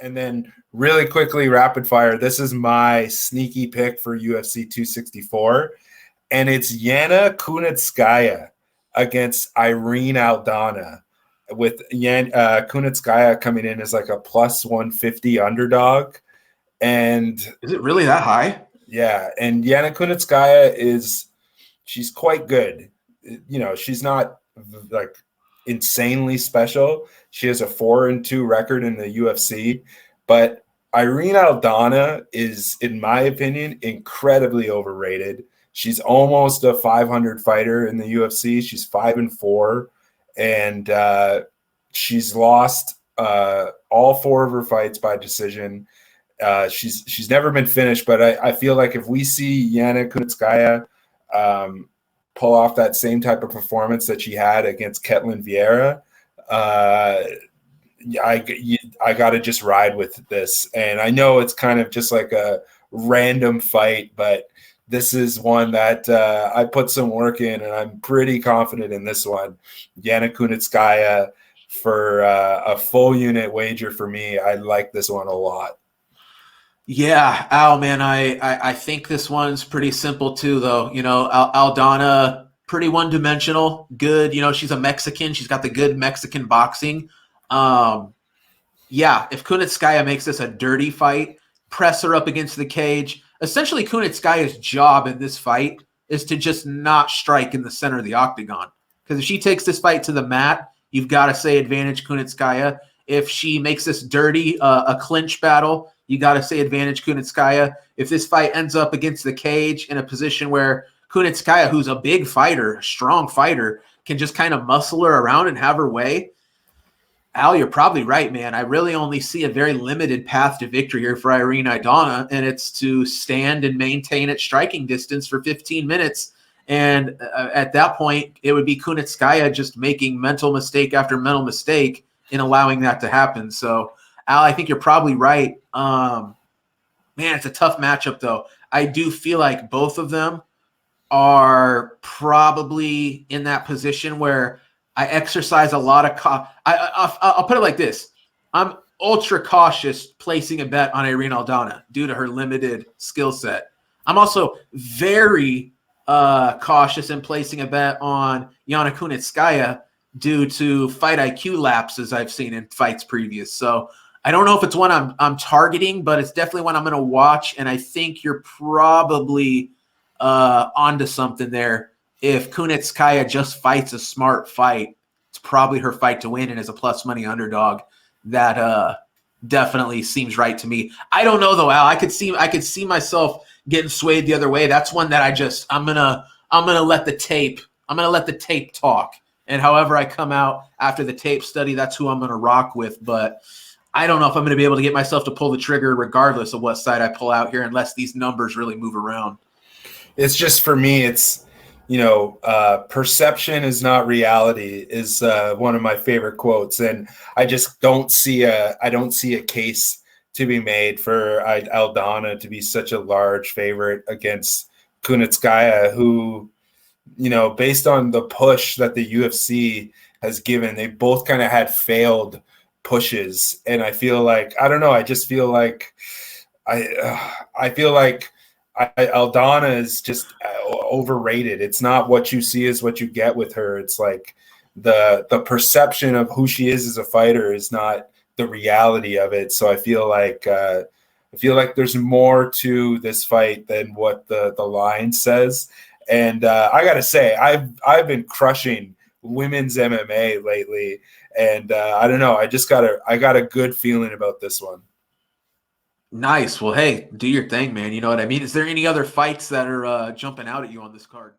And then really quickly, rapid fire. This is my sneaky pick for UFC 264, and it's Yana Kunitskaya against Irene Aldana, with Kunitskaya coming in as like a plus 150 underdog. And is it really that high? Yeah, and Yana Kunitskaya she's quite good. She's not like insanely special. She has a 4-2 record in the UFC, but Irene Aldana is, in my opinion, incredibly overrated. She's almost a 500 fighter in the UFC. She's 5-4, and she's lost all 4 of her fights by decision. She's never been finished, but I feel like if we see Yana Kunitskaya pull off that same type of performance that she had against Ketlin Vieira, I got to just ride with this. And I know it's kind of just like a random fight, but this is one that I put some work in, and I'm pretty confident in this one. Yana Kunitskaya for a full unit wager for me. I like this one a lot. Yeah, Al, man, I think this one's pretty simple too, though. Aldana, pretty one-dimensional, good. She's a Mexican. She's got the good Mexican boxing. Yeah, if Kunitskaya makes this a dirty fight, press her up against the cage. Essentially, Kunitskaya's job in this fight is to just not strike in the center of the octagon. Because if she takes this fight to the mat, you've got to say advantage Kunitskaya. If she makes this dirty, a clinch battle, you got to say advantage Kunitskaya. If this fight ends up against the cage in a position where Kunitskaya, who's a big fighter, a strong fighter, can just kind of muscle her around and have her way, Al, you're probably right, man. I really only see a very limited path to victory here for Irene Aldana, and it's to stand and maintain at striking distance for 15 minutes. And at that point, it would be Kunitskaya just making mental mistake after mental mistake in allowing that to happen. So, Al, I think you're probably right. Man, it's a tough matchup, though. I do feel like both of them are probably in that position where I exercise a lot of I'll put it like this. I'm ultra cautious placing a bet on Irene Aldana due to her limited skill set. I'm also very cautious in placing a bet on Yana Kunitskaya due to fight IQ lapses I've seen in fights previous. So I don't know if it's one I'm targeting, but it's definitely one I'm going to watch. And I think you're probably onto something there. If Kunitskaya just fights a smart fight, it's probably her fight to win, and as a plus money underdog, that definitely seems right to me. I don't know though, Al. I could see myself getting swayed the other way. That's one that I'm gonna let the tape talk. And however I come out after the tape study, that's who I'm gonna rock with. But I don't know if I'm gonna be able to get myself to pull the trigger regardless of what side I pull out here, unless these numbers really move around. It's just, for me, it's, perception is not reality is one of my favorite quotes. And I just don't see a case to be made for Aldana to be such a large favorite against Kunitskaya, who, based on the push that the UFC has given, they both kind of had failed pushes. And I feel like, I don't know, I just feel like Aldana is just overrated. It's not what you see is what you get with her. It's like the perception of who she is as a fighter is not the reality of it. So I feel like there's more to this fight than what the line says. And I gotta say, I've been crushing women's MMA lately, and I don't know. I got a good feeling about this one. Nice. Well, hey, do your thing, man. You know what I mean? Is there any other fights that are jumping out at you on this card?